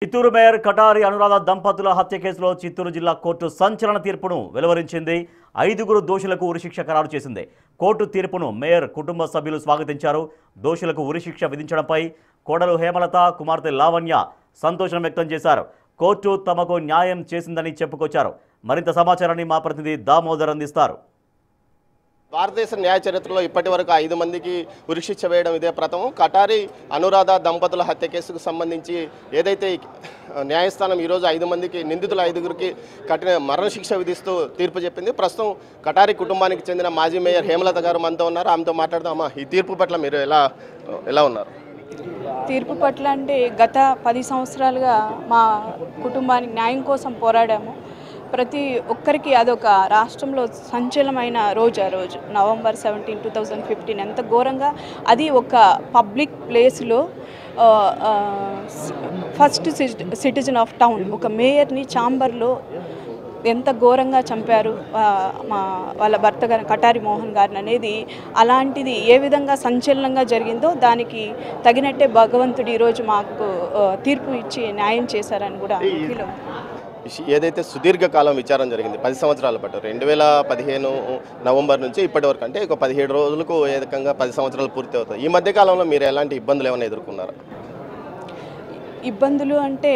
Chittoor mayor Katari Anuradha దంపతుల హత్య కేసులో చిత్తూరు జిల్లా కోర్టు సంచలన తీర్పును వెలువరించింది. 5 దోషులకు ఉరిశిక్ష ఖరారు చేసింది. కోర్టు తీర్పును మేయర్ కుటుంబ సభ్యులు స్వాగతించారు. దోషులకు ఉరిశిక్ష విధించడంపై కోడలు హేమలత, కుమార్తె లావణ్య సంతోషం వ్యక్తం చేశారు. కోర్టు తమకు న్యాయం చేసిందని చెప్పుకొచ్చారు. మరింత సమాచారాన్ని మా ప్రతినిధి దామోదర్ అందిస్తారు. భారతదేశ న్యాయ చరిత్రలో ఇప్పటి వరకు 5 మందికి ఉరిశిక్ష వేయడం ఇదే ప్రథమం. కటారి అనురాధ దంపతుల హత్య కేసుకు సంబంధించి ఏదైతే న్యాయస్థానం ఈరోజు 5 మందికి నిందితుల 5గురికి కఠిన మరణశిక్ష విధిస్తూ తీర్పు చెప్పింది. ప్రస్తుతం కటారి కుటుంబానికి చెందిన మాజీ మేయర్ హేమలత గారు మనతో ఉన్నారు. ఆమెతో మాట్లాడదామా. ఈ తీర్పు పట్ల మీరు ఎలా ఉన్నారు? తీర్పు పట్ల అంటే గత 10 సంవత్సరాలుగా మా కుటుంబానికి న్యాయం కోసం పోరాడాము. ప్రతి ఒక్కరికి అదొక రాష్ట్రంలో సంచలనమైన రోజు. ఆ రోజు నవంబర్ 17, 2015 ఎంత ఘోరంగా, అది ఒక పబ్లిక్ ప్లేస్లో ఫస్ట్ సిటిజన్ ఆఫ్ టౌన్ ఒక మేయర్ని ఛాంబర్లో ఎంత ఘోరంగా చంపారు వాళ్ళ భర్త గారు కటారి మోహన్ గారిని అనేది. అలాంటిది ఏ విధంగా సంచలనంగా జరిగిందో దానికి తగినట్టే భగవంతుడు ఈరోజు మాకు తీర్పు ఇచ్చి న్యాయం చేశారని కూడా ఫీల్ అవుతుంది. ఏదైతే సుదీర్ఘకాలం విచారం జరిగింది 10 సంవత్సరాల పాటు 2015 నవంబర్ నుంచి ఇప్పటి వరకు, అంటే ఒక 17 రోజులకు ఏకంగా 10 సంవత్సరాలు పూర్తి అవుతాయి. ఈ మధ్య కాలంలో మీరు ఎలాంటి ఇబ్బందులు ఏమైనా ఎదుర్కొన్నారా? ఇబ్బందులు అంటే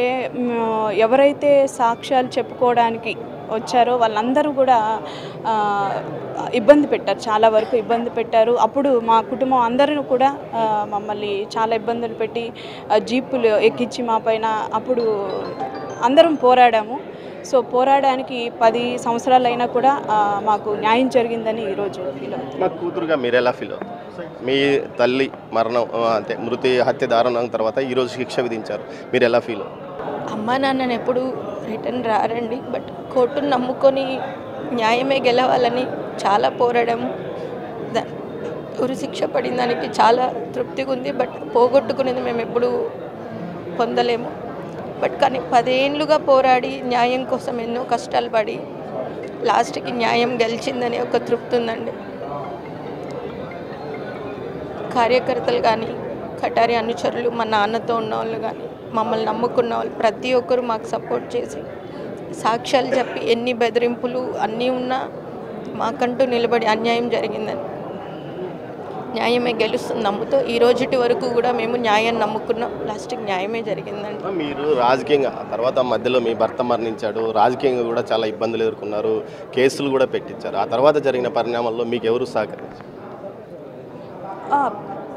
ఎవరైతే సాక్ష్యాలు చెప్పుకోవడానికి వచ్చారో వాళ్ళందరూ కూడా ఇబ్బంది పెట్టారు, చాలా వరకు ఇబ్బంది పెట్టారు. అప్పుడు మా కుటుంబం అందరూ కూడా మమ్మల్ని చాలా ఇబ్బందులు పెట్టి జీపులు ఎక్కించి మా పైన అప్పుడు అందరం పోరాడాము. సో పోరాడానికి 10 సంవత్సరాలు అయినా కూడా మాకు న్యాయం జరిగిందని ఈరోజు ఫీల్ అవుతుంది. మా కూతురుగా మీరు ఎలా ఫీల్ అవుతుంది? మీ తల్లి మరణం అంటే మృతి హత్య దారుణం తర్వాత ఈరోజు శిక్ష విధించారు, మీరు ఎలా ఫీల్ అవుతుంది? అమ్మ నాన్నని ఎప్పుడు రిటర్న్ రారండి, బట్ కోర్టును నమ్ముకొని న్యాయమే గెలవాలని చాలా పోరాడము. ఉరిశిక్ష పడిన దానికి చాలా తృప్తిగా ఉంది, బట్ పోగొట్టుకునేది మేము ఎప్పుడు పొందలేము. బట్ కానీ 10 ఏళ్ళుగా పోరాడి న్యాయం కోసం ఎన్నో కష్టాలు పడి లాస్ట్కి న్యాయం గెలిచిందని ఒక తృప్తి ఉందండి. కార్యకర్తలు కానీ, కటారి అనుచరులు, మా నాన్నతో ఉన్న వాళ్ళు కానీ, మమ్మల్ని నమ్ముకున్న వాళ్ళు ప్రతి ఒక్కరు మాకు సపోర్ట్ చేసి సాక్ష్యాలు చెప్పి ఎన్ని బెదిరింపులు అన్నీ ఉన్నా మాకంటూ నిలబడి అన్యాయం జరిగిందని, న్యాయమే గెలుస్తుంది నమ్ముతూ ఈ రోజుటి వరకు కూడా మేము న్యాయాన్ని నమ్ముకున్నాం. లాస్ట్కి న్యాయమే జరిగిందండి. మీరు రాజకీయంగా తర్వాత మధ్యలో మీ భర్త మరణించాడు, రాజకీయంగా కూడా చాలా ఇబ్బందులు ఎదుర్కొన్నారు, కేసులు కూడా పెట్టించారు. ఆ తర్వాత జరిగిన పరిణామాల్లో మీకు ఎవరు సహకరించారు?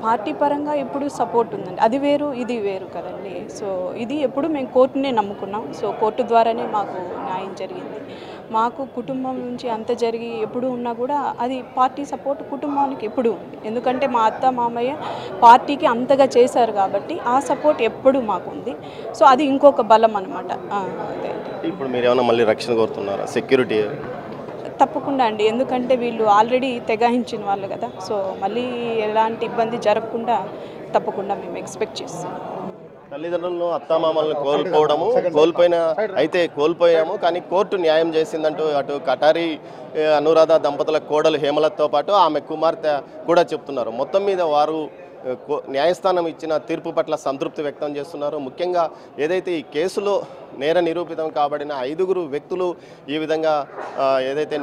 పార్టీ పరంగా ఎప్పుడు సపోర్ట్ ఉందండి, అది వేరు ఇది వేరు కదండి. సో ఇది ఎప్పుడు మేము కోర్టునే నమ్ముకున్నాం. సో కోర్టు ద్వారానే మాకు న్యాయం జరిగింది. మాకు కుటుంబం నుంచి అంత జరిగి ఎప్పుడు ఉన్నా కూడా అది పార్టీ సపోర్ట్ కుటుంబానికి ఎప్పుడు ఉంది. ఎందుకంటే మా అత్త మామయ్య పార్టీకి అంతగా చేశారు కాబట్టి ఆ సపోర్ట్ ఎప్పుడు మాకు ఉంది. సో అది ఇంకొక బలం అనమాట. అదే ఇప్పుడు మీరు ఏమైనా మళ్ళీ రక్షణ కోరుతున్నారా? సెక్యూరిటీ తప్పకుండా అండి, ఎందుకంటే వీళ్ళు ఆల్రెడీ తెగాయించిన వాళ్ళు కదా. సో మళ్ళీ ఎలాంటి ఇబ్బంది జరగకుండా తప్పకుండా మేము ఎక్స్పెక్ట్ చేస్తాం. తల్లిదండ్రులను అత్తామామలను కోల్పోయాము, కానీ కోర్టు న్యాయం చేసిందంటూ అటు కటారి అనురాధ దంపతుల కోడలు హేమలతతో పాటు ఆమె కుమార్తె కూడా చెప్తున్నారు. మొత్తం మీద వారు న్యాయస్థానం ఇచ్చిన తీర్పు పట్ల సంతృప్తి వ్యక్తం చేస్తున్నారు. ముఖ్యంగా ఏదైతే ఈ కేసులో నేర నిరూపితం కాబడిన 5 వ్యక్తులు ఈ విధంగా ఏదైతే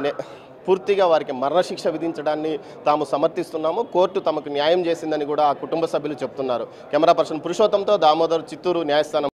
పూర్తిగా వారికి మరణశిక్ష విధించడాన్ని తాము సమర్థిస్తున్నాము, కోర్టు తమకు న్యాయం చేసిందని కూడా ఆ కుటుంబ సభ్యులు చెప్తున్నారు. కెమెరా పర్సన్ పురుషోత్తంతో దామోదర్, చిత్తూరు న్యాయస్థానం.